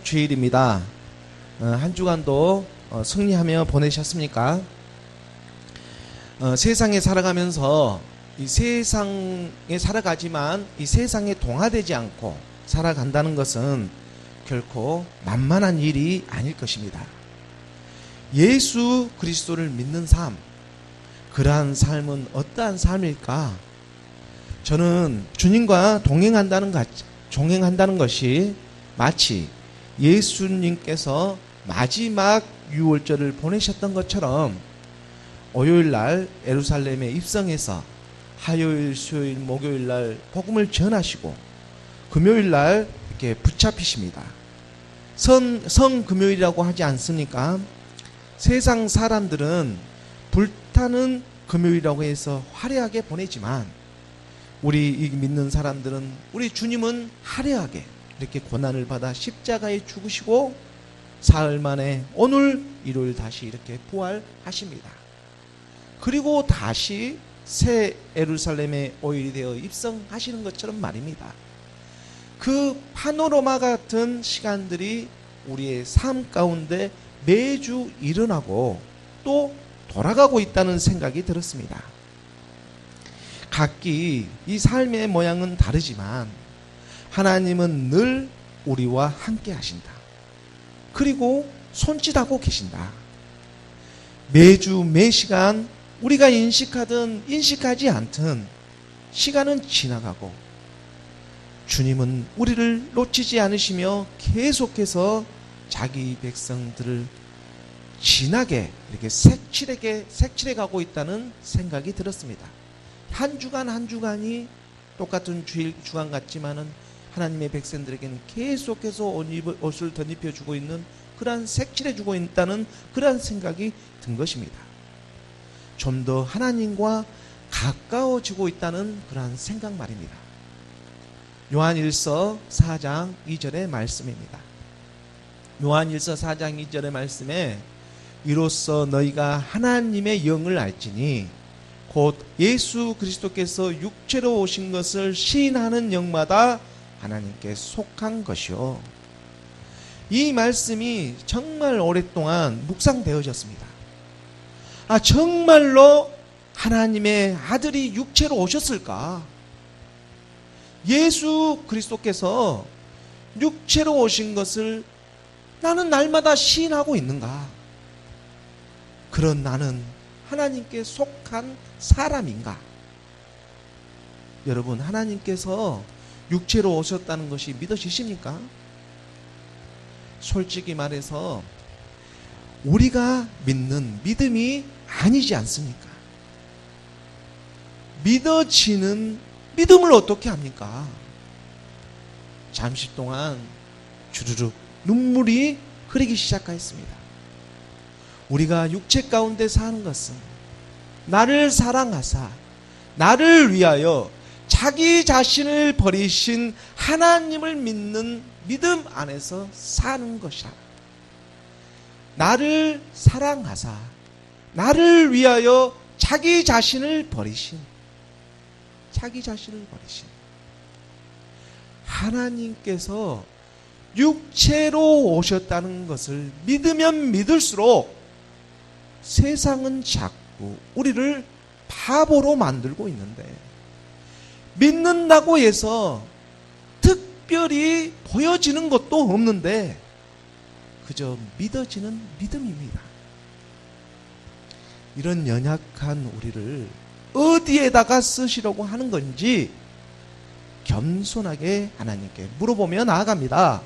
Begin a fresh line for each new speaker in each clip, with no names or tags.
주일입니다. 한 주간도 승리하며 보내셨습니까? 세상에 살아가면서 이 세상에 살아가지만 이 세상에 동화되지 않고 살아간다는 것은 결코 만만한 일이 아닐 것입니다. 예수 그리스도를 믿는 삶, 그러한 삶은 어떠한 삶일까? 저는 주님과 동행한다는 것이 마치 예수님께서 마지막 유월절을 보내셨던 것처럼 월요일날 예루살렘에 입성해서 화요일, 수요일, 목요일날 복음을 전하시고 금요일날 이렇게 붙잡히십니다. 성금요일이라고 하지 않습니까? 세상 사람들은 불타는 금요일이라고 해서 화려하게 보내지만 우리 믿는 사람들은 우리 주님은 화려하게 이렇게 고난을 받아 십자가에 죽으시고 사흘 만에 오늘 일요일 다시 이렇게 부활하십니다. 그리고 다시 새 예루살렘에 오일이 되어 입성하시는 것처럼 말입니다. 그 파노라마 같은 시간들이 우리의 삶 가운데 매주 일어나고 또 돌아가고 있다는 생각이 들었습니다. 각기 이 삶의 모양은 다르지만 하나님은 늘 우리와 함께 하신다. 그리고 손짓하고 계신다. 매주 매시간 우리가 인식하든 인식하지 않든 시간은 지나가고 주님은 우리를 놓치지 않으시며 계속해서 자기 백성들을 진하게 이렇게 색칠해 가고 있다는 생각이 들었습니다. 한 주간 한 주간이 똑같은 주간 같지만은 하나님의 백성들에게는 계속해서 옷을 덧입혀주고 있는 그러한 색칠해주고 있다는 그러한 생각이 든 것입니다. 좀 더 하나님과 가까워지고 있다는 그러한 생각 말입니다. 요한일서 4장 2절의 말씀입니다. 요한일서 4장 2절의 말씀에 이로써 너희가 하나님의 영을 알지니 곧 예수 그리스도께서 육체로 오신 것을 시인하는 영마다 하나님께 속한 것이요. 이 말씀이 정말 오랫동안 묵상되어졌습니다. 정말로 하나님의 아들이 육체로 오셨을까? 예수 그리스도께서 육체로 오신 것을 나는 날마다 시인하고 있는가? 그런 나는 하나님께 속한 사람인가? 여러분, 하나님께서 육체로 오셨다는 것이 믿어지십니까? 솔직히 말해서 우리가 믿는 믿음이 아니지 않습니까? 믿어지는 믿음을 어떻게 합니까? 잠시 동안 주르륵 눈물이 흐르기 시작하였습니다. 우리가 육체 가운데 사는 것은 나를 사랑하사 나를 위하여 자기 자신을 버리신 하나님을 믿는 믿음 안에서 사는 것이라. 나를 사랑하사 나를 위하여 자기 자신을 버리신 하나님께서 육체로 오셨다는 것을 믿으면 믿을수록 세상은 자꾸 우리를 바보로 만들고 있는데 믿는다고 해서 특별히 보여지는 것도 없는데 그저 믿어지는 믿음입니다. 이런 연약한 우리를 어디에다가 쓰시려고 하는 건지 겸손하게 하나님께 물어보며 나아갑니다.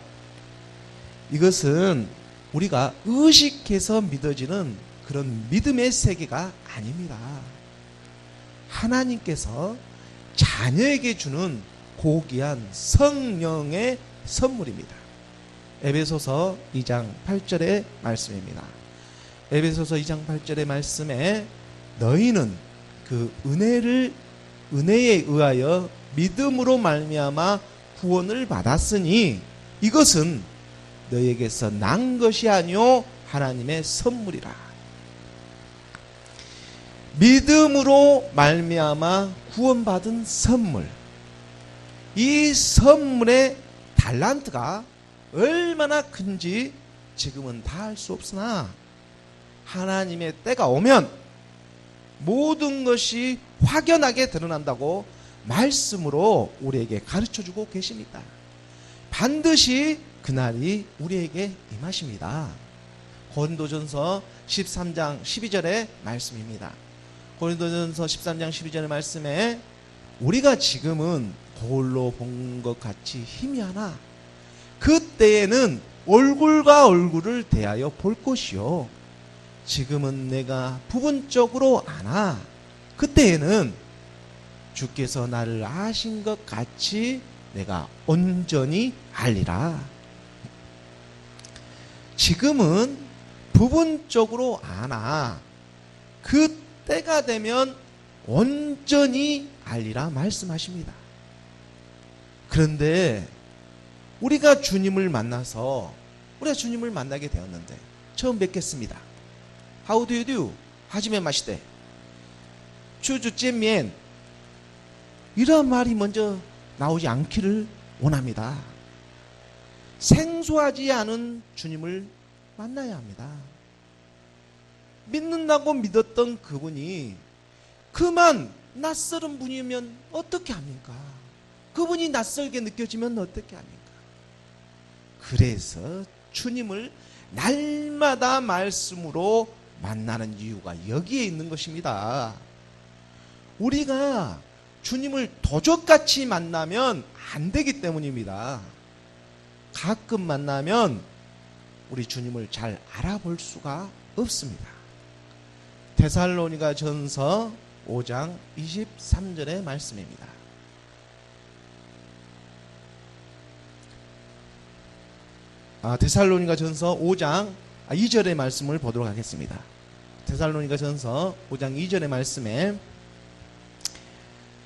이것은 우리가 의식해서 믿어지는 그런 믿음의 세계가 아닙니다. 하나님께서 자녀에게 주는 고귀한 성령의 선물입니다. 에베소서 2장 8절의 말씀입니다. 에베소서 2장 8절의 말씀에 너희는 그 은혜에 의하여 믿음으로 말미암아 구원을 받았으니 이것은 너희에게서 난 것이 아니요 하나님의 선물이라. 믿음으로 말미암아 구원받은 선물, 이 선물의 달란트가 얼마나 큰지 지금은 다 알 수 없으나 하나님의 때가 오면 모든 것이 확연하게 드러난다고 말씀으로 우리에게 가르쳐주고 계십니다. 반드시 그날이 우리에게 임하십니다. 고린도전서 13장 12절의 말씀입니다. 고린도전서 13장 12절의 말씀에 우리가 지금은 거울로 본 것 같이 희미하나 그때에는 얼굴과 얼굴을 대하여 볼 것이요 지금은 내가 부분적으로 아나 그때에는 주께서 나를 아신 것 같이 내가 온전히 알리라. 지금은 부분적으로 아나 그때가 되면 온전히 알리라 말씀하십니다. 그런데 우리가 주님을 만나서 우리가 주님을 만나게 되었는데 처음 뵙겠습니다. How do you do? 하지메 마시대. 추주잼면 이런 말이 먼저 나오지 않기를 원합니다. 생소하지 않은 주님을 만나야 합니다. 믿는다고 믿었던 그분이 그만 낯설은 분이면 어떻게 합니까? 그분이 낯설게 느껴지면 어떻게 합니까? 그래서 주님을 날마다 말씀으로 만나는 이유가 여기에 있는 것입니다. 우리가 주님을 도적같이 만나면 안 되기 때문입니다. 가끔 만나면 우리 주님을 잘 알아볼 수가 없습니다. 데살로니가 전서 5장 23절의 말씀입니다. 데살로니가 전서 5장 2절의 말씀을 보도록 하겠습니다. 데살로니가 전서 5장 2절의 말씀에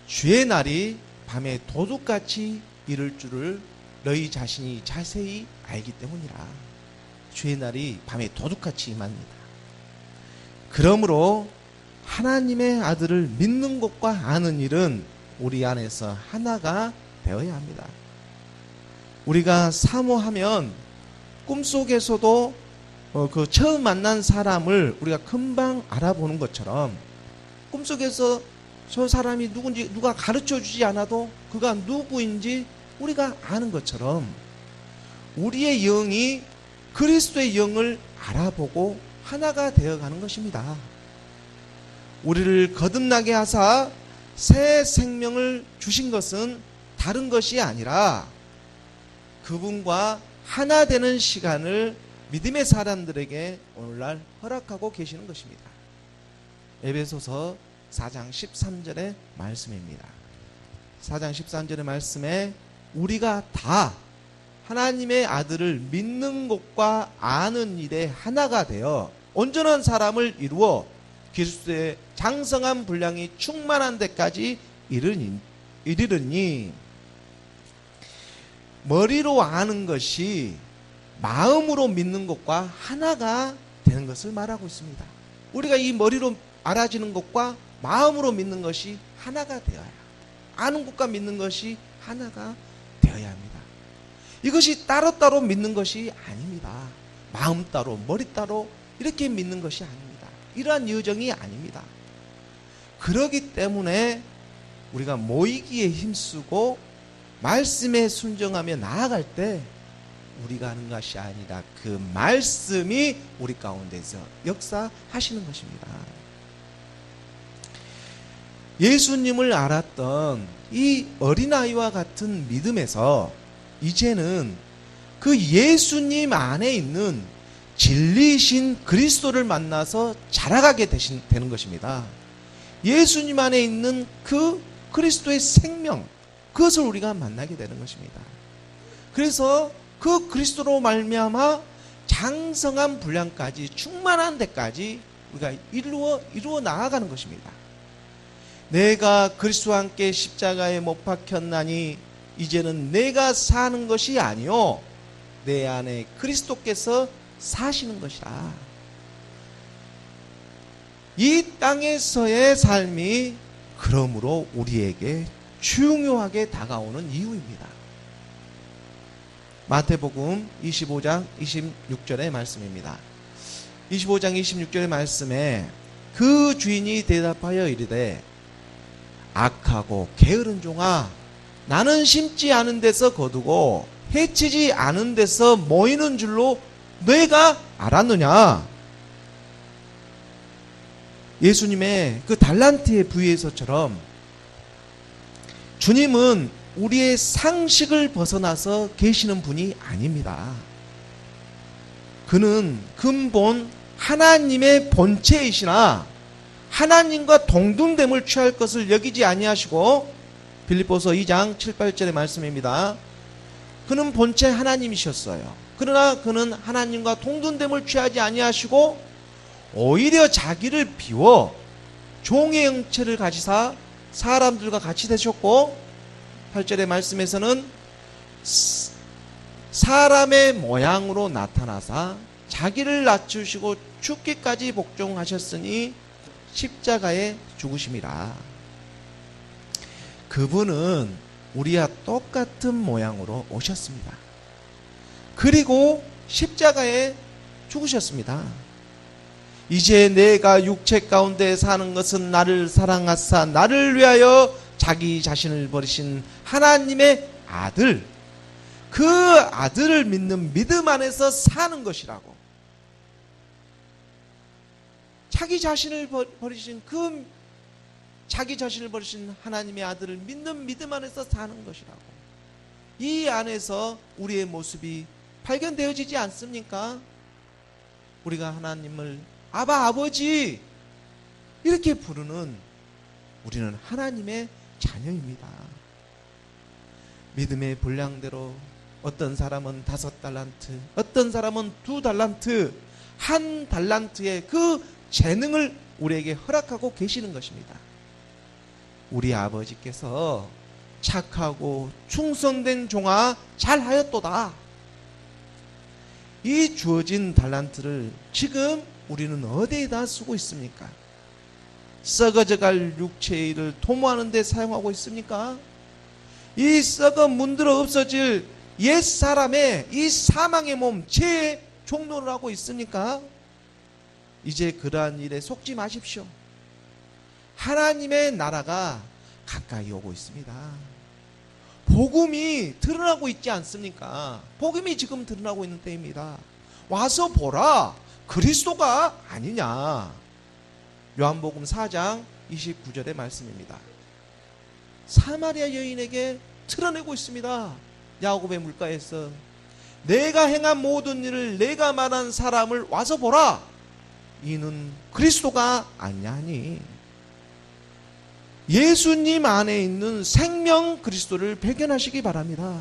주의 날이 밤에 도둑같이 이를 줄을 너희 자신이 자세히 알기 때문이라. 주의 날이 밤에 도둑같이 임합니다. 그러므로 하나님의 아들을 믿는 것과 아는 일은 우리 안에서 하나가 되어야 합니다. 우리가 사모하면 꿈속에서도 그 처음 만난 사람을 우리가 금방 알아보는 것처럼 꿈속에서 저 사람이 누군지 누가 가르쳐 주지 않아도 그가 누구인지 우리가 아는 것처럼 우리의 영이 그리스도의 영을 알아보고 하나가 되어가는 것입니다. 우리를 거듭나게 하사 새 생명을 주신 것은 다른 것이 아니라 그분과 하나 되는 시간을 믿음의 사람들에게 오늘날 허락하고 계시는 것입니다. 에베소서 4장 13절의 말씀입니다. 4장 13절의 말씀에 우리가 다 하나님의 아들을 믿는 것과 아는 일에 하나가 되어 온전한 사람을 이루어 그리스도의 장성한 분량이 충만한 데까지 이르르니 머리로 아는 것이 마음으로 믿는 것과 하나가 되는 것을 말하고 있습니다. 우리가 이 머리로 알아지는 것과 마음으로 믿는 것이 하나가 되어야 아는 것과 믿는 것이 하나가 되어야 합니다. 이것이 따로따로 믿는 것이 아닙니다. 마음 따로 머리 따로 이렇게 믿는 것이 아닙니다. 이러한 여정이 아닙니다. 그러기 때문에 우리가 모이기에 힘쓰고 말씀에 순종하며 나아갈 때 우리가 하는 것이 아니라 그 말씀이 우리 가운데서 역사하시는 것입니다. 예수님을 알았던 이 어린아이와 같은 믿음에서 이제는 그 예수님 안에 있는 진리이신 그리스도를 만나서 자라가게 되는 것입니다. 예수님 안에 있는 그 그리스도의 생명, 그것을 우리가 만나게 되는 것입니다. 그래서 그 그리스도로 말미암아 장성한 분량까지 충만한 데까지 우리가 이루어 나아가는 것입니다. 내가 그리스도와 함께 십자가에 못 박혔나니 이제는 내가 사는 것이 아니요 내 안에 그리스도께서 사시는 것이라. 이 땅에서의 삶이 그러므로 우리에게 중요하게 다가오는 이유입니다. 마태복음 25장 26절의 말씀입니다. 25장 26절의 말씀에 그 주인이 대답하여 이르되 악하고 게으른 종아, 나는 심지 않은 데서 거두고 해치지 않은 데서 모이는 줄로 너희가 알았느냐? 예수님의 그 달란트의 부위에서처럼 주님은 우리의 상식을 벗어나서 계시는 분이 아닙니다. 그는 근본 하나님의 본체이시나 하나님과 동등됨을 취할 것을 여기지 아니하시고, 빌립보서 2장 7, 8절의 말씀입니다. 그는 본체 하나님이셨어요. 그러나 그는 하나님과 동등됨을 취하지 아니하시고 오히려 자기를 비워 종의 형체를 가지사 사람들과 같이 되셨고, 8절의 말씀에서는 사람의 모양으로 나타나사 자기를 낮추시고 죽기까지 복종하셨으니 십자가에 죽으심이라. 그분은 우리와 똑같은 모양으로 오셨습니다. 그리고 십자가에 죽으셨습니다. 이제 내가 육체 가운데 사는 것은 나를 사랑하사 나를 위하여 자기 자신을 버리신 하나님의 아들, 그 아들을 믿는 믿음 안에서 사는 것이라고. 자기 자신을 버리신 자기 자신을 버리신 하나님의 아들을 믿는 믿음 안에서 사는 것이라고. 이 안에서 우리의 모습이 발견되어지지 않습니까? 우리가 하나님을 아바, 아버지 이렇게 부르는 우리는 하나님의 자녀입니다. 믿음의 분량대로 어떤 사람은 5달란트, 어떤 사람은 2달란트, 1달란트의 그 재능을 우리에게 허락하고 계시는 것입니다. 우리 아버지께서 착하고 충성된 종아 잘하였도다. 이 주어진 달란트를 지금 우리는 어디에다 쓰고 있습니까? 썩어져갈 육체의 일을 도모하는 데 사용하고 있습니까? 이 썩어 문드러 없어질 옛사람의 이 사망의 몸, 죄의 종로를 하고 있습니까? 이제 그러한 일에 속지 마십시오. 하나님의 나라가 가까이 오고 있습니다. 복음이 드러나고 있지 않습니까? 복음이 지금 드러나고 있는 때입니다. 와서 보라, 그리스도가 아니냐. 요한복음 4장 29절의 말씀입니다. 사마리아 여인에게 드러내고 있습니다. 야고보의 물가에서 내가 행한 모든 일을 내가 말한 사람을 와서 보라, 이는 그리스도가 아니하니. 예수님 안에 있는 생명 그리스도를 발견하시기 바랍니다.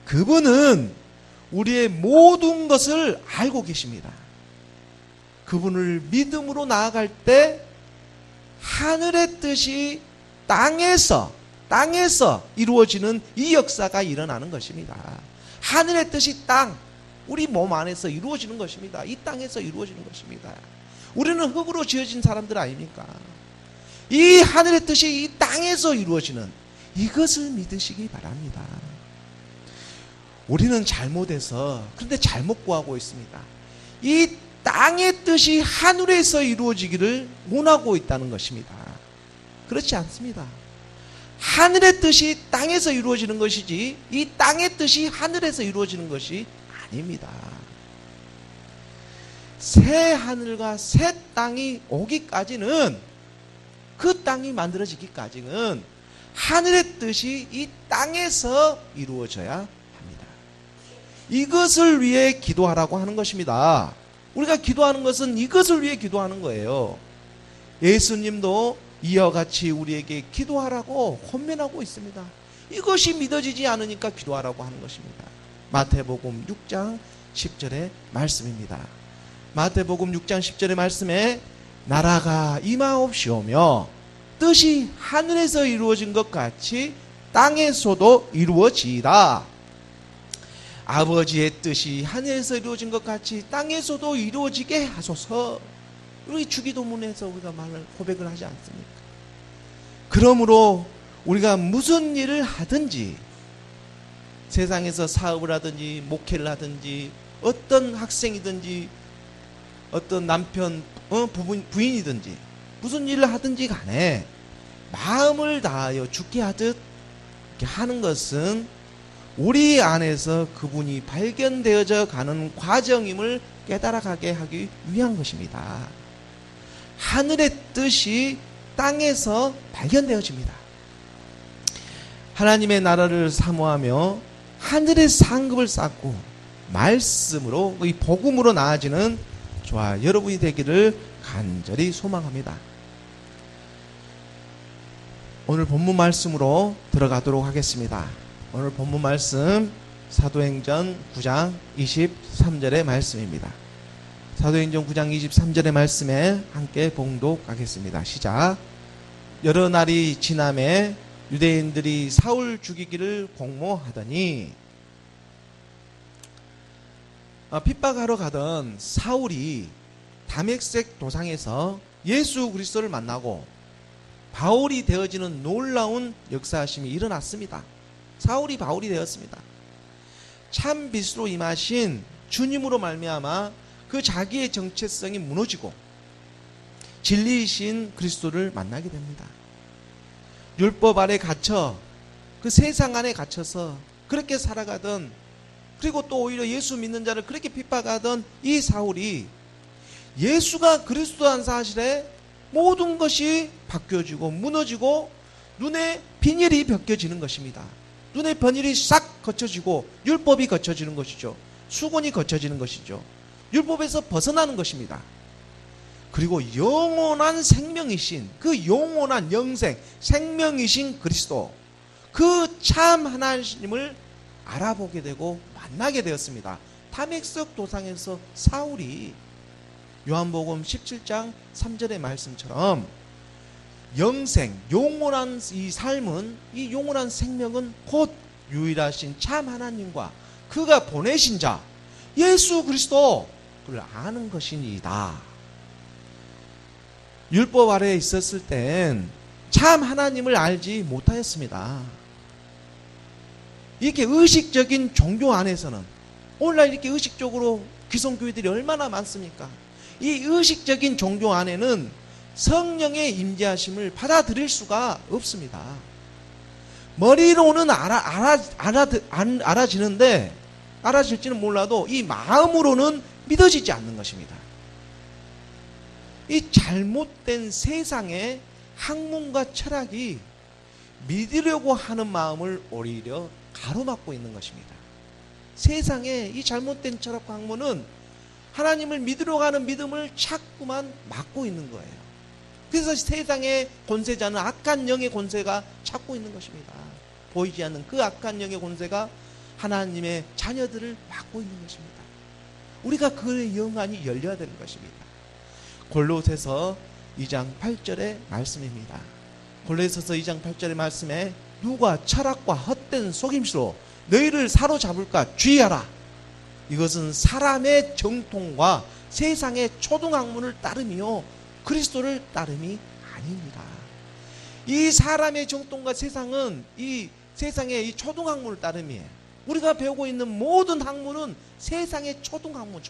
그분은 우리의 모든 것을 알고 계십니다. 그분을 믿음으로 나아갈 때 하늘의 뜻이 땅에서 이루어지는 이 역사가 일어나는 것입니다. 하늘의 뜻이 우리 몸 안에서 이루어지는 것입니다. 이 땅에서 이루어지는 것입니다. 우리는 흙으로 지어진 사람들 아닙니까? 이 하늘의 뜻이 이 땅에서 이루어지는 이것을 믿으시기 바랍니다. 우리는 잘못해서, 그런데 잘못 구하고 있습니다. 이 땅의 뜻이 하늘에서 이루어지기를 원하고 있다는 것입니다. 그렇지 않습니다. 하늘의 뜻이 땅에서 이루어지는 것이지 이 땅의 뜻이 하늘에서 이루어지는 것이 아닙니다. 새 하늘과 새 땅이 오기까지는, 그 땅이 만들어지기까지는 하늘의 뜻이 이 땅에서 이루어져야 합니다. 이것을 위해 기도하라고 하는 것입니다. 우리가 기도하는 것은 이것을 위해 기도하는 거예요. 예수님도 이와 같이 우리에게 기도하라고 권면하고 있습니다. 이것이 믿어지지 않으니까 기도하라고 하는 것입니다. 마태복음 6장 10절의 말씀입니다. 마태복음 6장 10절의 말씀에 나라가 임하옵시오며 뜻이 하늘에서 이루어진 것 같이 땅에서도 이루어지이다. 아버지의 뜻이 하늘에서 이루어진 것 같이 땅에서도 이루어지게 하소서. 우리 주기도문에서 우리가 고백을 하지 않습니까? 그러므로 우리가 무슨 일을 하든지 세상에서 사업을 하든지 목회를 하든지 어떤 학생이든지 어떤 남편 부인이든지 무슨 일을 하든지 간에 마음을 다하여 죽게 하듯 이렇게 하는 것은 우리 안에서 그분이 발견되어져 가는 과정임을 깨달아가게 하기 위한 것입니다. 하늘의 뜻이 땅에서 발견되어집니다. 하나님의 나라를 사모하며 하늘의 상급을 쌓고 말씀으로 이 복음으로 나아지는 저와 여러분이 되기를 간절히 소망합니다. 오늘 본문 말씀으로 들어가도록 하겠습니다. 오늘 본문 말씀 사도행전 9장 23절의 말씀입니다. 사도행전 9장 23절의 말씀에 함께 봉독하겠습니다. 시작. 여러 날이 지남에 유대인들이 사울 죽이기를 공모하더니 핍박하러 가던 사울이 다메섹 도상에서 예수 그리스도를 만나고 바울이 되어지는 놀라운 역사하심이 일어났습니다. 사울이 바울이 되었습니다. 참 빛으로 임하신 주님으로 말미암아 그 자기의 정체성이 무너지고 진리이신 그리스도를 만나게 됩니다. 율법 아래 갇혀 그 세상 안에 갇혀서 그렇게 살아가던, 그리고 또 오히려 예수 믿는 자를 그렇게 핍박하던 이 사울이 예수가 그리스도란 사실에 모든 것이 바뀌어지고 무너지고 눈에 비닐이 벗겨지는 것입니다. 눈에 비닐이 싹 거쳐지고 율법이 거쳐지는 것이죠. 수건이 거쳐지는 것이죠. 율법에서 벗어나는 것입니다. 그리고 영원한 생명이신 그 영원한 영생 생명이신 그리스도, 그 참 하나님을 알아보게 되고 만나게 되었습니다. 다메섹 도상에서 사울이 요한복음 17장 3절의 말씀처럼 영생, 영원한 이 삶은, 이 영원한 생명은 곧 유일하신 참 하나님과 그가 보내신 자 예수 그리스도를 아는 것이니이다. 율법 아래에 있었을 땐 참 하나님을 알지 못하였습니다. 이렇게 의식적인 종교 안에서는, 오늘날 이렇게 의식적으로 귀성교회들이 얼마나 많습니까? 이 의식적인 종교 안에는 성령의 임재하심을 받아들일 수가 없습니다. 머리로는 알아지는데, 알아질지는 몰라도 이 마음으로는 믿어지지 않는 것입니다. 이 잘못된 세상의 학문과 철학이 믿으려고 하는 마음을 오히려 가로막고 있는 것입니다. 세상의 이 잘못된 철학과 학문은 하나님을 믿으려고 하는 믿음을 자꾸만 막고 있는 거예요. 그래서 세상의 권세자는 악한 영의 권세가 찾고 있는 것입니다. 보이지 않는 그 악한 영의 권세가 하나님의 자녀들을 막고 있는 것입니다. 우리가 그 영안이 열려야 되는 것입니다. 골로새서 2장 8절의 말씀입니다. 골로새서 2장 8절의 말씀에 누가 철학과 헛된 속임수로 너희를 사로잡을까 주의하라. 이것은 사람의 정통과 세상의 초등학문을 따름이요 그리스도를 따름이 아닙니다. 이 사람의 정통과 세상은 이 세상의 이 초등학문을 따름이에요. 우리가 배우고 있는 모든 학문은 세상의 초등학문.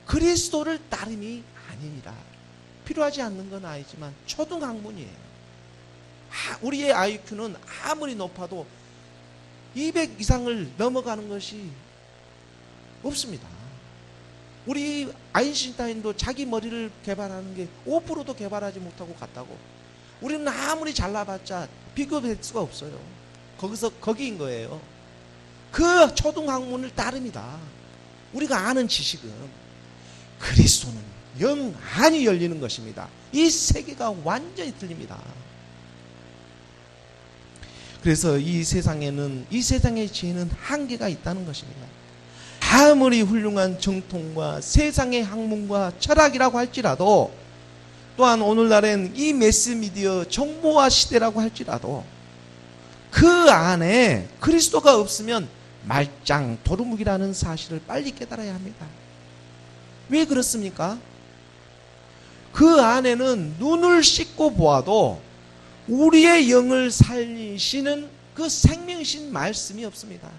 그리스도를 따름이 아닙니다. 필요하지 않는 건 아니지만 초등학문이에요. 우리의 IQ는 아무리 높아도 200 이상을 넘어가는 것이 없습니다. 우리 아인슈타인도 자기 머리를 개발하는 게 5%도 개발하지 못하고 갔다고. 우리는 아무리 잘나봤자 비교될 수가 없어요. 거기인 거예요. 그 초등학문을 따릅니다. 우리가 아는 지식은 그리스도는 영안이 열리는 것입니다. 이 세계가 완전히 틀립니다. 그래서 이 세상의 지혜는 한계가 있다는 것입니다. 아무리 훌륭한 정통과 세상의 학문과 철학이라고 할지라도, 또한 오늘날엔 이 매스미디어 정보화 시대라고 할지라도 그 안에 그리스도가 없으면 말짱 도루묵이라는 사실을 빨리 깨달아야 합니다. 왜 그렇습니까? 그 안에는 눈을 씻고 보아도 우리의 영을 살리시는 그 생명이신 말씀이 없습니다.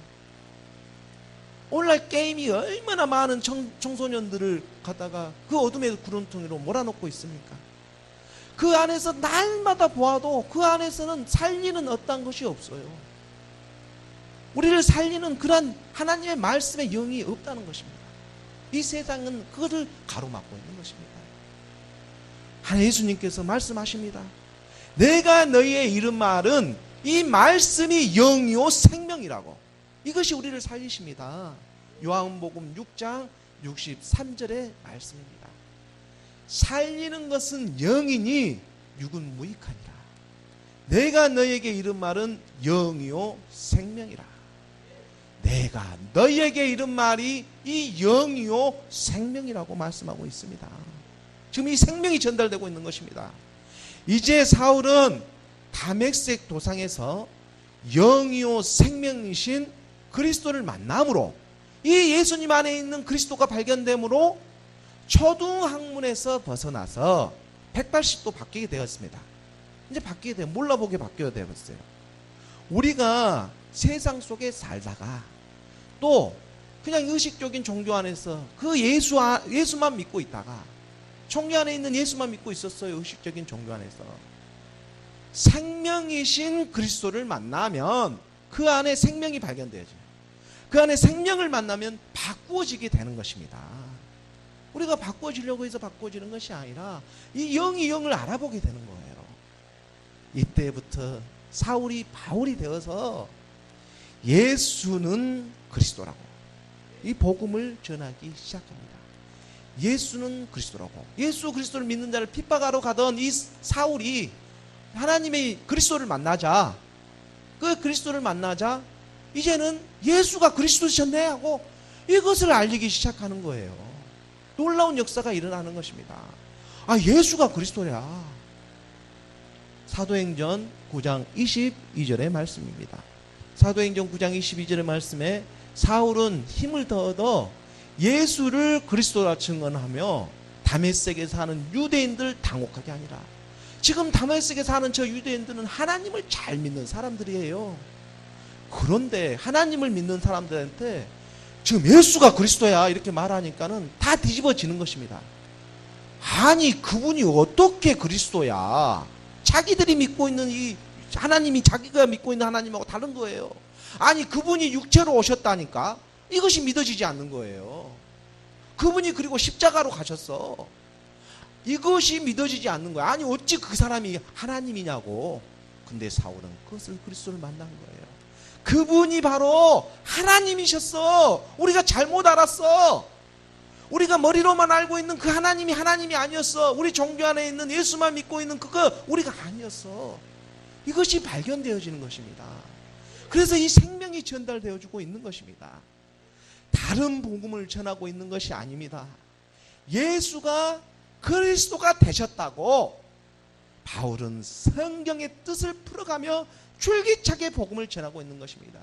오늘날 게임이 얼마나 많은 청소년들을 갖다가 그 어둠의 구름통으로 몰아넣고 있습니까? 그 안에서 날마다 보아도 그 안에서는 살리는 어떤 것이 없어요. 우리를 살리는 그런 하나님의 말씀의 영이 없다는 것입니다. 이 세상은 그것을 가로막고 있는 것입니다. 하나님 예수님께서 말씀하십니다. 내가 너희의 이른 말은 이 말씀이 영이요 생명이라고. 이것이 우리를 살리십니다. 요한복음 6장 63절의 말씀입니다. 살리는 것은 영이니 육은 무익하니라. 내가 너희에게 이른 말은 영이요 생명이라. 내가 너희에게 이른 말이 이 영이요 생명이라고 말씀하고 있습니다. 지금 이 생명이 전달되고 있는 것입니다. 이제 사울은 다메섹 도상에서 영이요 생명이신 그리스도를 만남으로 이 예수님 안에 있는 그리스도가 발견되므로 초등학문에서 벗어나서 180도 바뀌게 되었습니다. 이제 바뀌게 되면 몰라보게 바뀌어야 되었어요. 우리가 세상 속에 살다가 또 그냥 의식적인 종교 안에서 그 예수만 믿고 있다가 종교 안에 있는 예수만 믿고 있었어요. 의식적인 종교 안에서. 생명이신 그리스도를 만나면 그 안에 생명이 발견되어져요. 그 안에 생명을 만나면 바꾸어지게 되는 것입니다. 우리가 바꾸어지려고 해서 바꾸어지는 것이 아니라 이 영이 영을 알아보게 되는 거예요. 이때부터 사울이 바울이 되어서 예수는 그리스도라고 이 복음을 전하기 시작합니다. 예수는 그리스도라고. 예수 그리스도를 믿는 자를 핍박하러 가던 이 사울이 하나님의 그리스도를 만나자, 그 그리스도를 만나자 이제는 예수가 그리스도셨네 하고 이것을 알리기 시작하는 거예요. 놀라운 역사가 일어나는 것입니다. 아, 예수가 그리스도야. 사도행전 9장 22절의 말씀입니다. 사도행전 9장 22절의 말씀에 사울은 힘을 더 얻어 예수를 그리스도라 증언하며 다메섹에 사는 유대인들 당혹하게 하니라. 지금 다메섹에 사는 저 유대인들은 하나님을 잘 믿는 사람들이에요. 그런데 하나님을 믿는 사람들한테 지금 예수가 그리스도야 이렇게 말하니까는 다 뒤집어지는 것입니다. 아니 그분이 어떻게 그리스도야? 자기들이 믿고 있는 이 하나님이 자기가 믿고 있는 하나님하고 다른 거예요. 아니 그분이 육체로 오셨다니까 이것이 믿어지지 않는 거예요. 그분이 그리고 십자가로 가셨어. 이것이 믿어지지 않는 거야. 아니 어찌 그 사람이 하나님이냐고. 근데 사울은 그것을 그리스도를 만난 거예요. 그분이 바로 하나님이셨어. 우리가 잘못 알았어. 우리가 머리로만 알고 있는 그 하나님이 하나님이 아니었어. 우리 종교 안에 있는 예수만 믿고 있는 그거 우리가 아니었어. 이것이 발견되어지는 것입니다. 그래서 이 생명이 전달되어지고 있는 것입니다. 다른 복음을 전하고 있는 것이 아닙니다. 예수가 그리스도가 되셨다고 바울은 성경의 뜻을 풀어가며 줄기차게 복음을 전하고 있는 것입니다.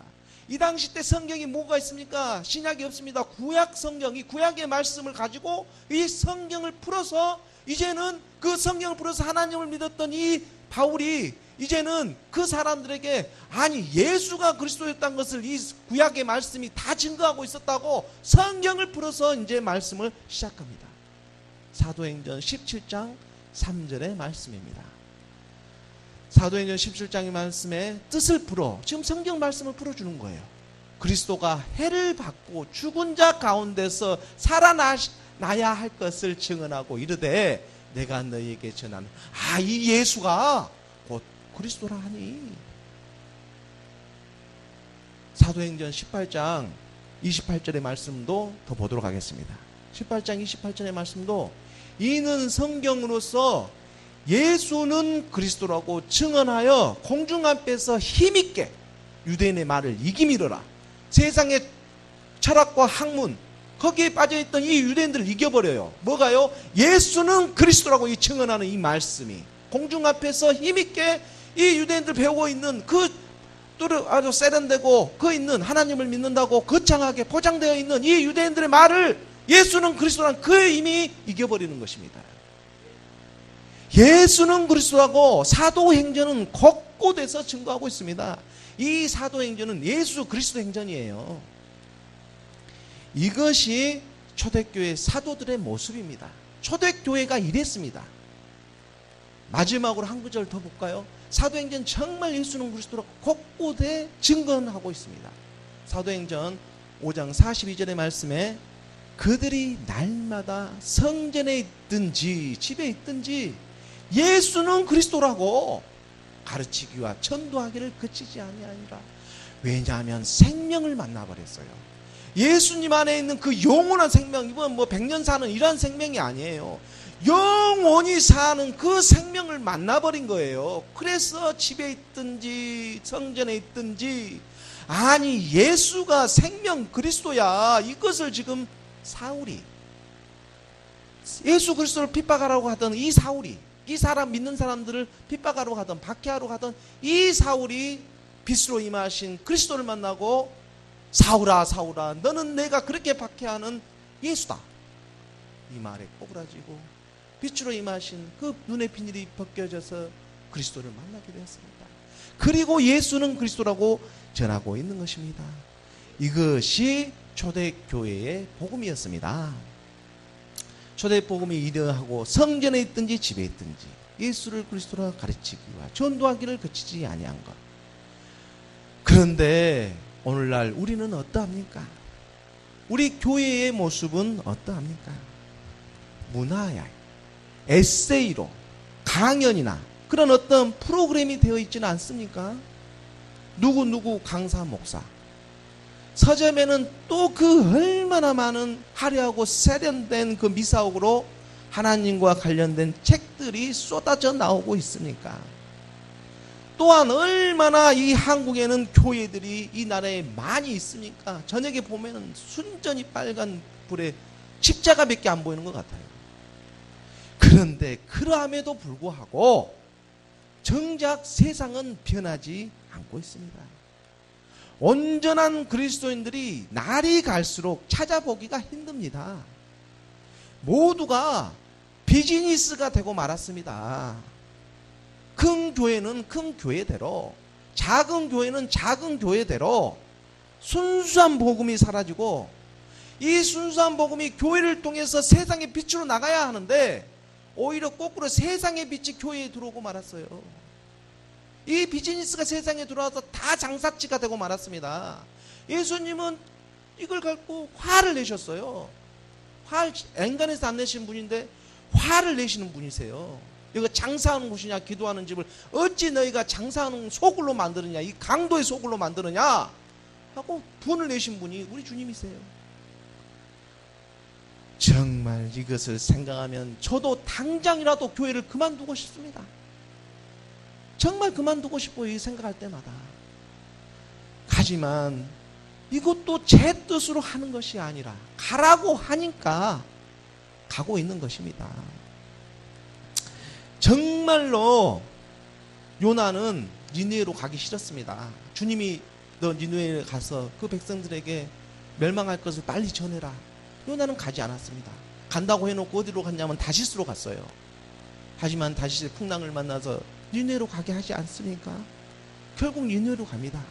이 당시 때 성경이 뭐가 있습니까? 신약이 없습니다. 구약 성경이 구약의 말씀을 가지고 이 성경을 풀어서 이제는 그 성경을 풀어서 하나님을 믿었던 이 바울이 이제는 그 사람들에게 아니 예수가 그리스도였다는 것을 이 구약의 말씀이 다 증거하고 있었다고 성경을 풀어서 이제 말씀을 시작합니다. 사도행전 17장 3절의 말씀입니다. 사도행전 17장의 말씀에 뜻을 풀어 지금 성경 말씀을 풀어주는 거예요. 그리스도가 해를 받고 죽은 자 가운데서 살아나야 할 것을 증언하고 이르되 내가 너희에게 전하는 이 예수가 곧 그리스도라 하니. 사도행전 18장 28절의 말씀도 더 보도록 하겠습니다. 18장 28절의 말씀도 이는 성경으로서 예수는 그리스도라고 증언하여 공중 앞에서 힘있게 유대인의 말을 이기미르라. 세상의 철학과 학문 거기에 빠져있던 이 유대인들을 이겨버려요. 뭐가요? 예수는 그리스도라고 이 증언하는 이 말씀이 공중 앞에서 힘있게 이 유대인들 배우고 있는 그 아주 세련되고 그 있는 하나님을 믿는다고 거창하게 포장되어 있는 이 유대인들의 말을 예수는 그리스도라는 그 힘이 이겨버리는 것입니다. 예수는 그리스도라고 사도행전은 곳곳에서 증거하고 있습니다. 이 사도행전은 예수 그리스도 행전이에요. 이것이 초대교회 사도들의 모습입니다. 초대교회가 이랬습니다. 마지막으로 한 구절 더 볼까요? 사도행전 정말 예수는 그리스도라고 곳곳에 증거하고 있습니다. 사도행전 5장 42절의 말씀에 그들이 날마다 성전에 있든지 집에 있든지 예수는 그리스도라고 가르치기와 전도하기를 그치지 아니하니라. 왜냐하면 생명을 만나버렸어요. 예수님 안에 있는 그 영원한 생명, 이건 뭐 100년 사는 이런 생명이 아니에요. 영원히 사는 그 생명을 만나버린 거예요. 그래서 집에 있든지 성전에 있든지, 아니 예수가 생명 그리스도야, 이것을 지금 사울이, 예수 그리스도를 핍박하라고 하던 이 사울이, 이 사람 믿는 사람들을 핍박하러 가던 박해하러 가던 이 사울이 빛으로 임하신 그리스도를 만나고 사울아 사울아 너는 내가 그렇게 박해하는 예수다, 이 말에 꼬부라지고 빛으로 임하신 그 눈의 비늘이 벗겨져서 그리스도를 만나게 되었습니다. 그리고 예수는 그리스도라고 전하고 있는 것입니다. 이것이 초대교회의 복음이었습니다. 초대복음이 이러하고 성전에 있든지 집에 있든지 예수를 그리스도라 가르치기와 전도하기를 그치지 아니한 것. 그런데 오늘날 우리는 어떠합니까? 우리 교회의 모습은 어떠합니까? 문화야, 에세이로, 강연이나 그런 어떤 프로그램이 되어 있지는 않습니까? 누구 강사 목사, 서점에는 또 그 얼마나 많은 화려하고 세련된 그 미사옥으로 하나님과 관련된 책들이 쏟아져 나오고 있으니까. 또한 얼마나 이 한국에는 교회들이 이 나라에 많이 있으니까 저녁에 보면은 순전히 빨간 불에 십자가밖에 안 보이는 것 같아요. 그런데 그러함에도 불구하고 정작 세상은 변하지 않고 있습니다. 온전한 그리스도인들이 날이 갈수록 찾아보기가 힘듭니다. 모두가 비즈니스가 되고 말았습니다. 큰 교회는 큰 교회대로, 작은 교회는 작은 교회대로 순수한 복음이 사라지고, 이 순수한 복음이 교회를 통해서 세상의 빛으로 나가야 하는데 오히려 거꾸로 세상의 빛이 교회에 들어오고 말았어요. 이 비즈니스가 세상에 들어와서 다 장사치가 되고 말았습니다. 예수님은 이걸 갖고 화를 내셨어요. 화를 엔간해서 안 내신 분인데 화를 내시는 분이세요. 이거 장사하는 곳이냐 기도하는 집을 어찌 너희가 장사하는 소굴로 만드느냐, 이 강도의 소굴로 만드느냐 하고 분을 내신 분이 우리 주님이세요. 정말 이것을 생각하면 저도 당장이라도 교회를 그만두고 싶습니다. 정말 그만두고 싶어요, 이 생각할 때마다. 하지만 이것도 제 뜻으로 하는 것이 아니라 가라고 하니까 가고 있는 것입니다. 정말로 요나는 니느웨로 가기 싫었습니다. 주님이 너 니느웨에 가서 그 백성들에게 멸망할 것을 빨리 전해라. 요나는 가지 않았습니다. 간다고 해놓고 어디로 갔냐면 다시스로 갔어요. 하지만 다시스 풍랑을 만나서 니느웨로 가게 하지 않습니까? 결국 니느웨로 갑니다.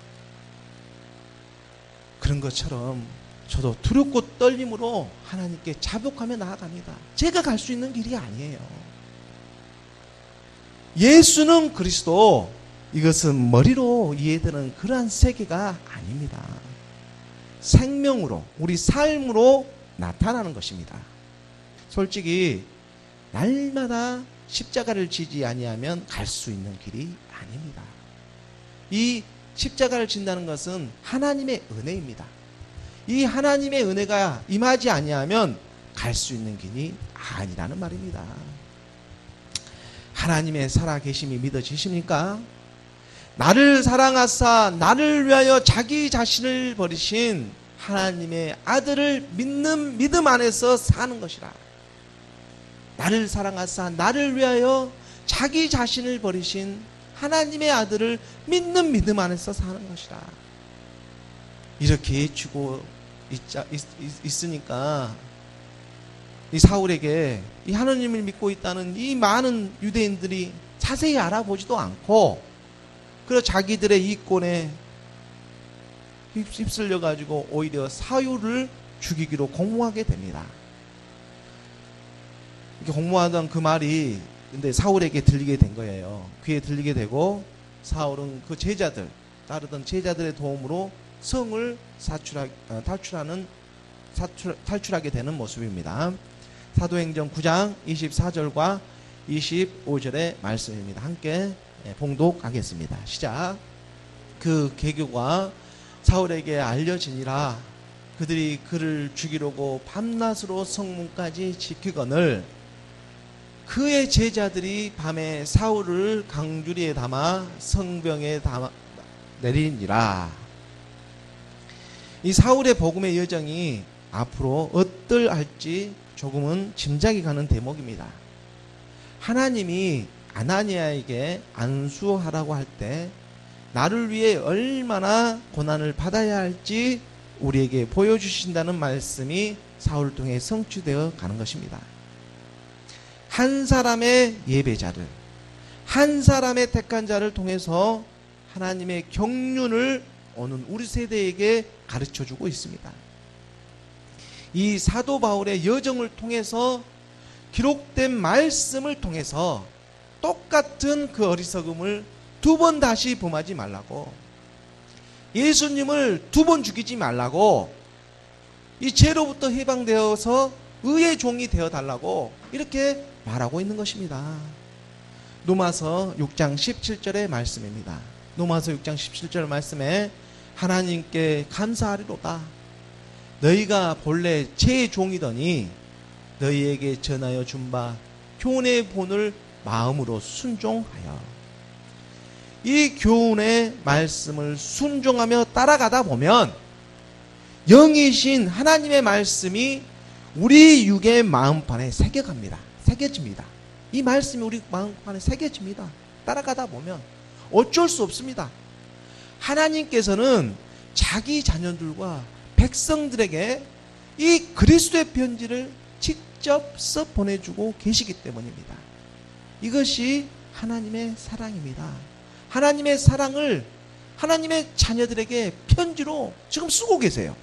그런 것처럼 저도 두렵고 떨림으로 하나님께 자복하며 나아갑니다. 제가 갈 수 있는 길이 아니에요. 예수는 그리스도, 이것은 머리로 이해되는 그러한 세계가 아닙니다. 생명으로, 우리 삶으로 나타나는 것입니다. 솔직히 날마다 십자가를 지지 아니하면 갈 수 있는 길이 아닙니다. 이 십자가를 진다는 것은 하나님의 은혜입니다. 이 하나님의 은혜가 임하지 아니하면 갈 수 있는 길이 아니라는 말입니다. 하나님의 살아계심이 믿어지십니까? 나를 사랑하사 나를 위하여 자기 자신을 버리신 하나님의 아들을 믿는 믿음 안에서 사는 것이라. 나를 사랑하사 나를 위하여 자기 자신을 버리신 하나님의 아들을 믿는 믿음 안에서 사는 것이라. 이렇게 해주고 있으니까 이 사울에게 이 하나님을 믿고 있다는 이 많은 유대인들이 자세히 알아보지도 않고, 그리고 자기들의 이권에 휩쓸려 가지고 오히려 사울을 죽이기로 공모하게 됩니다. 이렇게 공모하던 그 말이 근데 사울에게 들리게 된 거예요. 귀에 들리게 되고 사울은 그 제자들, 따르던 제자들의 도움으로 성을 탈출하게 되는 모습입니다. 사도행전 9장 24절과 25절의 말씀입니다. 함께 봉독하겠습니다. 시작. 그 계교가 사울에게 알려지니라. 그들이 그를 죽이려고 밤낮으로 성문까지 지키거늘 그의 제자들이 밤에 사울을 강주리에 담아 성병에 담아 내리니라. 이 사울의 복음의 여정이 앞으로 어떨할지 조금은 짐작이 가는 대목입니다. 하나님이 아나니아에게 안수하라고 할 때 나를 위해 얼마나 고난을 받아야 할지 우리에게 보여주신다는 말씀이 사울을 통해 성취되어 가는 것입니다. 한 사람의 예배자를, 한 사람의 택한 자를 통해서 하나님의 경륜을 오는 우리 세대에게 가르쳐주고 있습니다. 이 사도 바울의 여정을 통해서 기록된 말씀을 통해서 똑같은 그 어리석음을 두 번 다시 범하지 말라고, 예수님을 두 번 죽이지 말라고, 이 죄로부터 해방되어서 의의 종이 되어달라고 이렇게 말하고 있는 것입니다. 로마서 6장 17절의 말씀입니다. 로마서 6장 17절 말씀에 하나님께 감사하리로다. 너희가 본래 죄의 종이더니 너희에게 전하여 준 바 교훈의 본을 마음으로 순종하여. 이 교훈의 말씀을 순종하며 따라가다 보면 영이신 하나님의 말씀이 우리 육의 마음판에 새겨집니다. 이 말씀이 우리 마음판에 새겨집니다. 따라가다 보면 어쩔 수 없습니다. 하나님께서는 자기 자녀들과 백성들에게 이 그리스도의 편지를 직접 써 보내주고 계시기 때문입니다. 이것이 하나님의 사랑입니다. 하나님의 사랑을 하나님의 자녀들에게 편지로 지금 쓰고 계세요.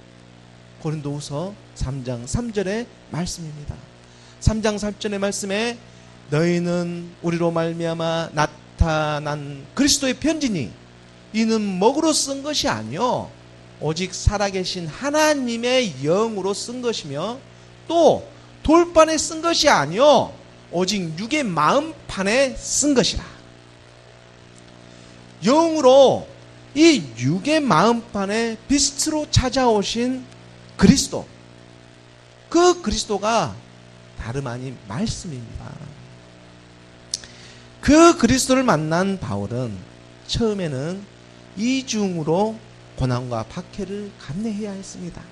고린도후서 3장 3절의 말씀입니다. 3장 3절의 말씀에 너희는 우리로 말미암아 나타난 그리스도의 편지니 이는 먹으로 쓴 것이 아니요 오직 살아계신 하나님의 영으로 쓴 것이며 또 돌판에 쓴 것이 아니요 오직 육의 마음판에 쓴 것이라. 영으로 이 육의 마음판에 빛으로 찾아오신 그리스도, 그 그리스도가 다름 아닌 말씀입니다. 그 그리스도를 만난 바울은 처음에는 이중으로 고난과 박해를 감내해야 했습니다.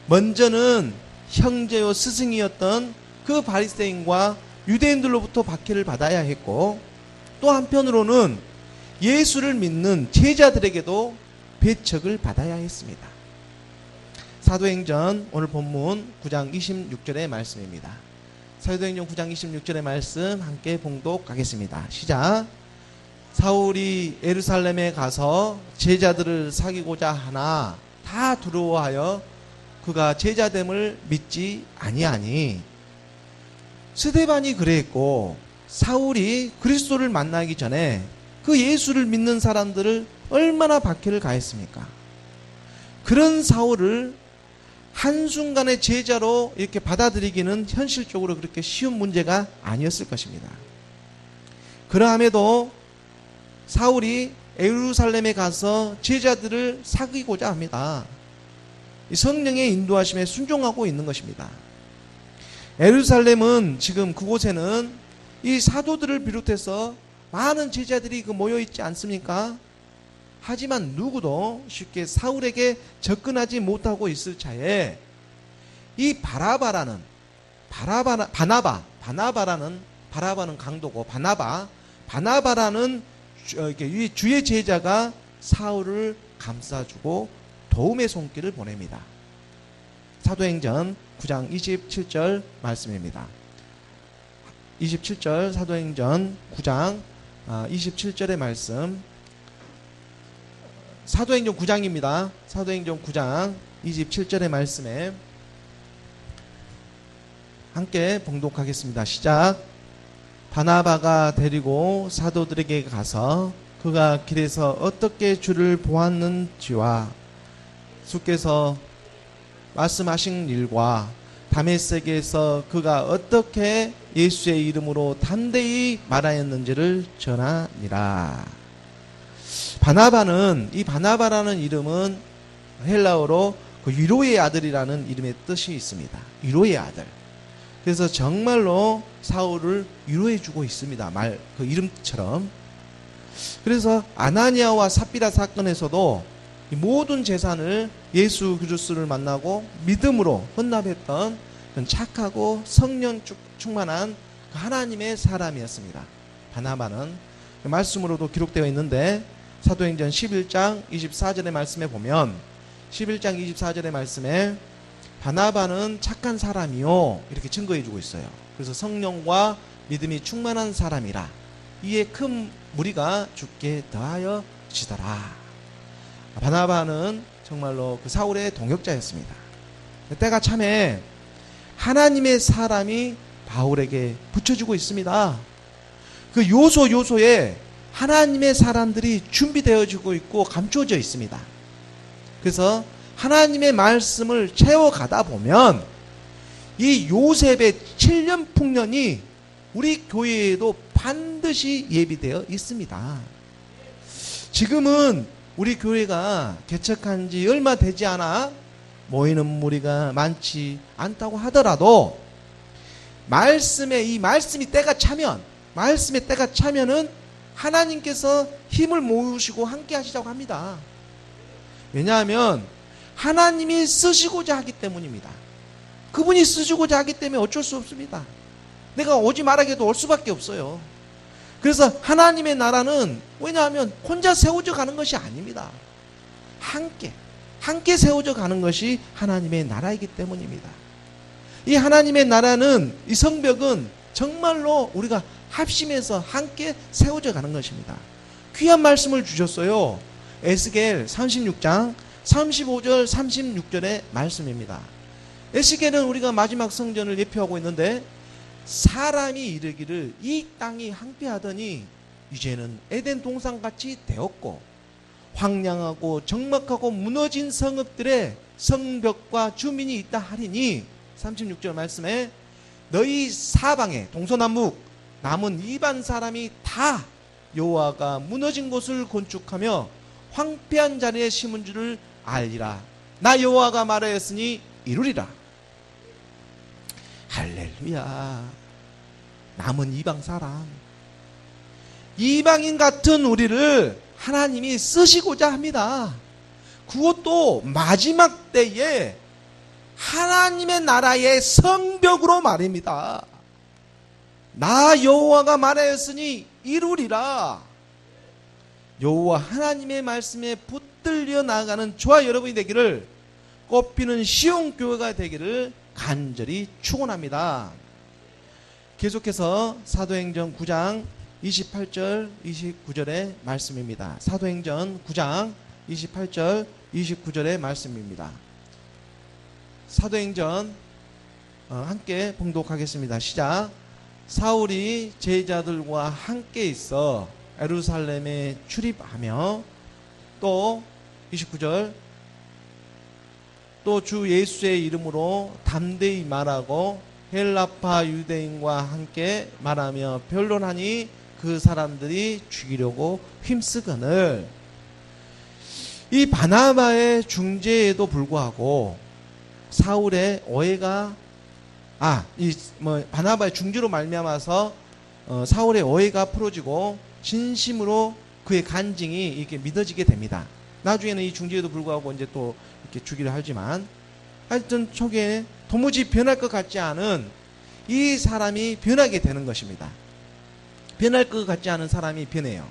먼저는 형제요 스승이었던 그 바리새인과 유대인들로부터 박해를 받아야 했고, 또 한편으로는 예수를 믿는 제자들에게도 배척을 받아야 했습니다. 사도행전 오늘 본문 9장 26절의 말씀입니다. 사도행전 9장 26절의 말씀 함께 봉독하겠습니다. 시작. 사울이 예루살렘에 가서 제자들을 사귀고자 하나 다 두려워하여 그가 제자됨을 믿지 아니하니. 스데반이 그랬고 사울이 그리스도를 만나기 전에 그 예수를 믿는 사람들을 얼마나 박해를 가했습니까? 그런 사울을 한순간에 제자로 이렇게 받아들이기는 현실적으로 그렇게 쉬운 문제가 아니었을 것입니다. 그러함에도 사울이 예루살렘에 가서 제자들을 사귀고자 합니다. 성령의 인도하심에 순종하고 있는 것입니다. 예루살렘은 지금 그곳에는 이 사도들을 비롯해서 많은 제자들이 모여 있지 않습니까? 하지만 누구도 쉽게 사울에게 접근하지 못하고 있을 차에 이 바나바는 강도고 바나바라는 주의 제자가 사울을 감싸주고 도움의 손길을 보냅니다. 사도행전 9장 27절 말씀입니다. 27절 사도행전 9장 27절의 말씀 사도행전 9장입니다. 사도행전 9장 27절의 말씀에 함께 봉독하겠습니다. 시작. 바나바가 데리고 사도들에게 가서 그가 길에서 어떻게 주를 보았는지와 주께서 말씀하신 일과 다메섹에서 그가 어떻게 예수의 이름으로 담대히 말하였는지를 전하니라. 바나바는, 이 바나바라는 이름은 헬라어로 그 위로의 아들이라는 이름의 뜻이 있습니다. 위로의 아들. 그래서 정말로 사울을 위로해 주고 있습니다. 그 이름처럼. 그래서 아나니아와 삽비라 사건에서도 이 모든 재산을 예수 그리스도를 만나고 믿음으로 헌납했던 착하고 성령 충만한 하나님의 사람이었습니다. 바나바는 말씀으로도 기록되어 있는데 사도행전 11장 24절의 말씀에 보면 11장 24절의 말씀에 바나바는 착한 사람이요 이렇게 증거해 주고 있어요. 그래서 성령과 믿음이 충만한 사람이라 이에 큰 무리가 죽게 더하여 지더라. 바나바는 정말로 그 사울의 동역자였습니다. 때가 참에 하나님의 사람이 바울에게 붙여주고 있습니다. 그 요소에 하나님의 사람들이 준비되어지고 있고 감추어져 있습니다. 그래서 하나님의 말씀을 채워가다 보면 이 요셉의 7년 풍년이 우리 교회에도 반드시 예비되어 있습니다. 지금은 우리 교회가 개척한 지 얼마 되지 않아 모이는 무리가 많지 않다고 하더라도 이 말씀이 때가 차면은 하나님께서 힘을 모으시고 함께 하시자고 합니다. 왜냐하면 하나님이 쓰시고자 하기 때문입니다. 그분이 쓰시고자 하기 때문에 어쩔 수 없습니다. 내가 오지 말라고 해도 올 수밖에 없어요. 그래서 하나님의 나라는 왜냐하면 혼자 세워져 가는 것이 아닙니다. 함께 세워져 가는 것이 하나님의 나라이기 때문입니다. 이 하나님의 나라는, 이 성벽은 정말로 우리가 합심해서 함께 세워져 가는 것입니다. 귀한 말씀을 주셨어요. 에스겔 36장 35절 36절의 말씀입니다. 에스겔은 우리가 마지막 성전을 예표하고 있는데 사람이 이르기를 이 땅이 황폐하더니 이제는 에덴 동산같이 되었고 황량하고 적막하고 무너진 성읍들의 성벽과 주민이 있다 하리니 36절 말씀에 너희 사방에 동서남북 남은 이반 사람이 다 여호와가 무너진 곳을 건축하며 황폐한 자리에 심은 줄을 알리라. 나 여호와가 말하였으니 이루리라. 할렐루야. 남은 이방 사람, 이방인 같은 우리를 하나님이 쓰시고자 합니다. 그것도 마지막 때에 하나님의 나라의 성벽으로 말입니다. 나 여호와가 말하였으니 이루리라. 여호와 하나님의 말씀에 붙들려 나아가는 저와 여러분이 되기를, 꽃피는 시온교회가 되기를 간절히 축원합니다. 계속해서 사도행전 9장 28절 29절의 말씀입니다. 사도행전 9장 28절 29절의 말씀입니다. 사도행전 함께 봉독하겠습니다. 시작. 사울이 제자들과 함께 있어 예루살렘에 출입하며 또 29절 또 주 예수의 이름으로 담대히 말하고 헬라파 유대인과 함께 말하며 변론하니 그 사람들이 죽이려고 힘쓰거늘. 이 바나바의 중재에도 불구하고 사울의 오해가 바나바의 중재로 말미암아서 사울의 오해가 풀어지고 진심으로 그의 간증이 이렇게 믿어지게 됩니다. 나중에는 이 중재에도 불구하고 이제 또 이렇게 주기를 하지만 하여튼 초기에 도무지 변할 것 같지 않은 이 사람이 변하게 되는 것입니다. 변할 것 같지 않은 사람이 변해요.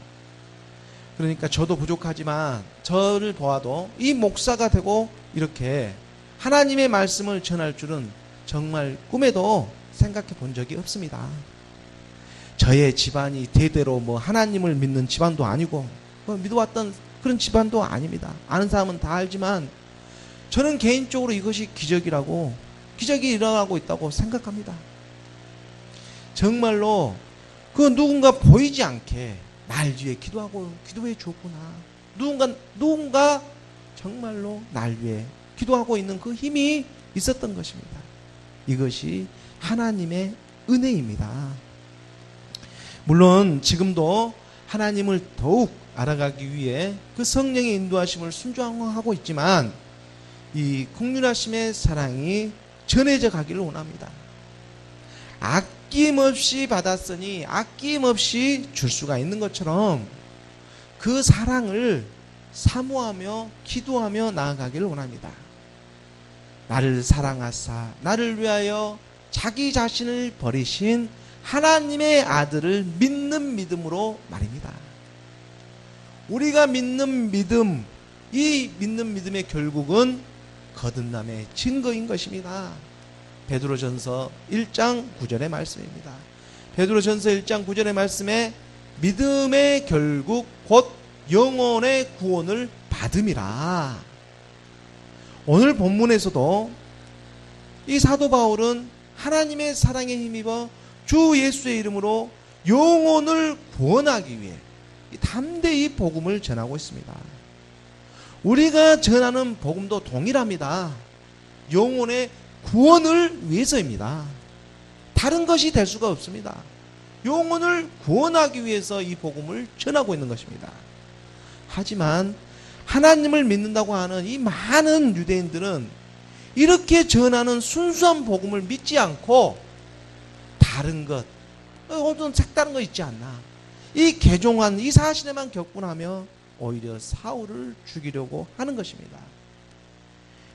그러니까 저도 부족하지만 저를 보아도 이 목사가 되고 이렇게 하나님의 말씀을 전할 줄은 정말 꿈에도 생각해 본 적이 없습니다. 저의 집안이 대대로 하나님을 믿는 집안도 아니고 믿어왔던 그런 집안도 아닙니다. 아는 사람은 다 알지만 저는 개인적으로 이것이 기적이라고, 기적이 일어나고 있다고 생각합니다. 정말로 그 누군가 보이지 않게 날 위해 기도해 주었구나. 누군가 정말로 날 위해 기도하고 있는 그 힘이 있었던 것입니다. 이것이 하나님의 은혜입니다. 물론 지금도 하나님을 더욱 알아가기 위해 그 성령의 인도하심을 순종하고 있지만 이 긍휼하심의 사랑이 전해져 가기를 원합니다. 아낌없이 받았으니 아낌없이 줄 수가 있는 것처럼 그 사랑을 사모하며 기도하며 나아가기를 원합니다. 나를 사랑하사 나를 위하여 자기 자신을 버리신 하나님의 아들을 믿는 믿음으로 말입니다. 우리가 믿는 믿음, 이 믿는 믿음의 결국은 거듭남의 증거인 것입니다. 베드로전서 1장 9절의 말씀입니다. 베드로전서 1장 9절의 말씀에 믿음의 결국 곧 영혼의 구원을 받음이라. 오늘 본문에서도 이 사도 바울은 하나님의 사랑에 힘입어 주 예수의 이름으로 영혼을 구원하기 위해 담대히 복음을 전하고 있습니다. 우리가 전하는 복음도 동일합니다. 영혼의 구원을 위해서입니다. 다른 것이 될 수가 없습니다. 영혼을 구원하기 위해서 이 복음을 전하고 있는 것입니다. 하지만 하나님을 믿는다고 하는 이 많은 유대인들은 이렇게 전하는 순수한 복음을 믿지 않고 다른 것, 어떤 색다른 거 있지 않나, 이 개종한 이 사실에만 격분하며 오히려 사울을 죽이려고 하는 것입니다.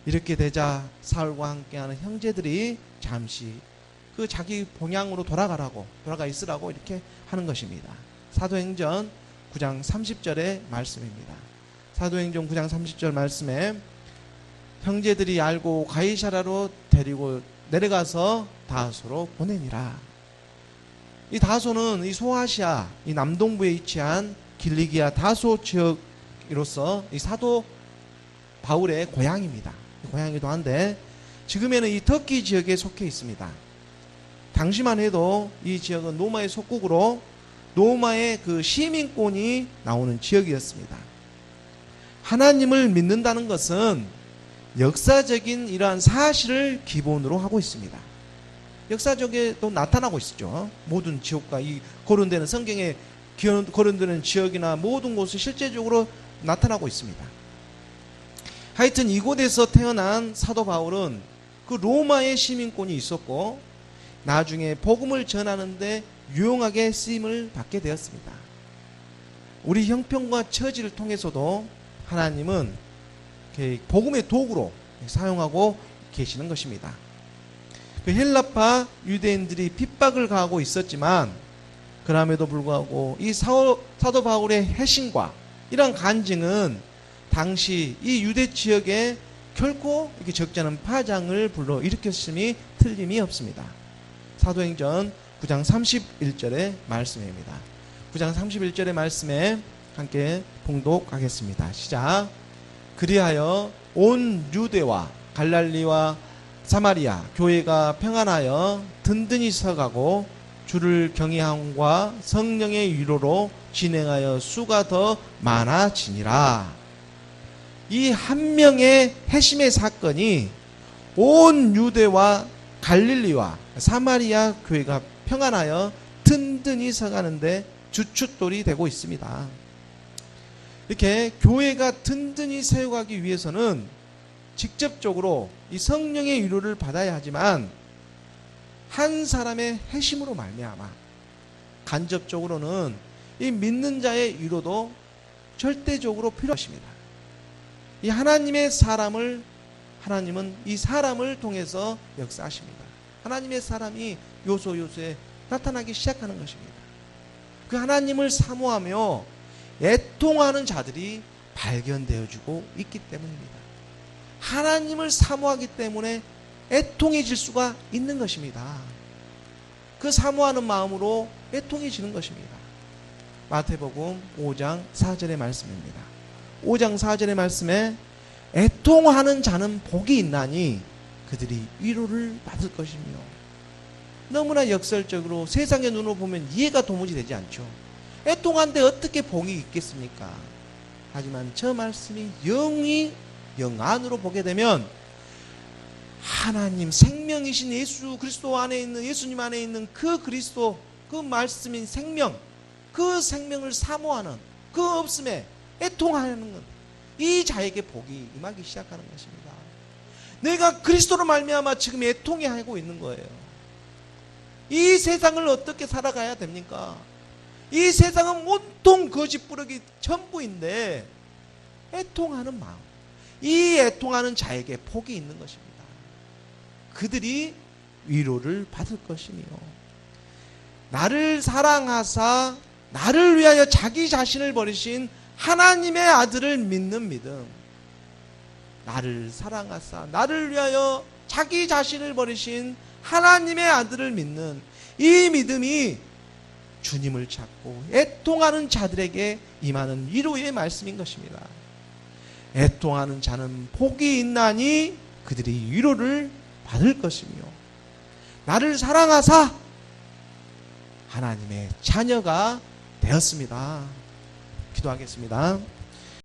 이렇게 되자 사울과 함께하는 형제들이 잠시 그 자기 본향으로 돌아가 있으라고 이렇게 하는 것입니다. 사도행전 9장 30절의 말씀입니다. 사도행전 9장 30절 말씀에 형제들이 알고 가이사라로 데리고 내려가서 다소로 보내니라. 이 다소는 이 소아시아 이 남동부에 위치한 길리기아 다소 지역으로서 이 사도 바울의 고향입니다. 고향이기도 한데 지금에는 이 터키 지역에 속해 있습니다. 당시만 해도 이 지역은 로마의 속국으로 로마의 그 시민권이 나오는 지역이었습니다. 하나님을 믿는다는 것은 역사적인 이러한 사실을 기본으로 하고 있습니다. 역사적에도 나타나고 있죠. 모든 지역과 이 거론되는 성경에 거론되는 지역이나 모든 곳이 실제적으로 나타나고 있습니다. 하여튼 이곳에서 태어난 사도 바울은 그 로마의 시민권이 있었고 나중에 복음을 전하는데 유용하게 쓰임을 받게 되었습니다. 우리 형편과 처지를 통해서도 하나님은 복음의 도구로 사용하고 계시는 것입니다. 그 헬라파 유대인들이 핍박을 가하고 있었지만 그럼에도 불구하고 이 사도 바울의 회심과 이러한 간증은 당시 이 유대 지역에 결코 이렇게 적지 않은 파장을 불러일으켰음이 틀림이 없습니다. 사도행전 9장 31절의 말씀입니다. 9장 31절의 말씀에 함께 봉독하겠습니다. 시작. 그리하여 온 유대와 갈랄리와 사마리아 교회가 평안하여 든든히 서가고 주를 경외함과 성령의 위로로 진행하여 수가 더 많아지니라. 이 한 명의 회심의 사건이 온 유대와 갈릴리와 사마리아 교회가 평안하여 든든히 서가는데 주춧돌이 되고 있습니다. 이렇게 교회가 든든히 세워가기 위해서는 직접적으로 이 성령의 위로를 받아야 하지만 한 사람의 회심으로 말미암아 간접적으로는 이 믿는 자의 위로도 절대적으로 필요하십니다. 이 하나님의 사람을 하나님은 이 사람을 통해서 역사하십니다. 하나님의 사람이 요소요소에 나타나기 시작하는 것입니다. 그 하나님을 사모하며 애통하는 자들이 발견되어지고 있기 때문입니다. 하나님을 사모하기 때문에 애통해질 수가 있는 것입니다. 그 사모하는 마음으로 애통해지는 것입니다. 마태복음 5장 4절의 말씀입니다. 5장 4절의 말씀에 애통하는 자는 복이 있나니 그들이 위로를 받을 것이며, 너무나 역설적으로 세상의 눈으로 보면 이해가 도무지 되지 않죠. 애통한데 어떻게 복이 있겠습니까? 하지만 저 말씀이 영이 영 안으로 보게 되면 하나님 생명이신 예수 그리스도 안에 있는, 예수님 안에 있는 그 그리스도, 그 말씀인 생명, 그 생명을 사모하는, 그 없음에 애통하는 것, 이 자에게 복이 임하기 시작하는 것입니다. 내가 그리스도로 말미암아 지금 애통해 하고 있는 거예요. 이 세상을 어떻게 살아가야 됩니까? 이 세상은 온통 거짓부르기 전부인데 애통하는 마음, 이 애통하는 자에게 복이 있는 것입니다. 그들이 위로를 받을 것이며, 나를 사랑하사 나를 위하여 자기 자신을 버리신 하나님의 아들을 믿는 믿음, 나를 사랑하사 나를 위하여 자기 자신을 버리신 하나님의 아들을 믿는 이 믿음이 주님을 찾고 애통하는 자들에게 임하는 위로의 말씀인 것입니다. 애통하는 자는 복이 있나니 그들이 위로를 받을 것이며, 나를 사랑하사 하나님의 자녀가 되었습니다. 기도하겠습니다.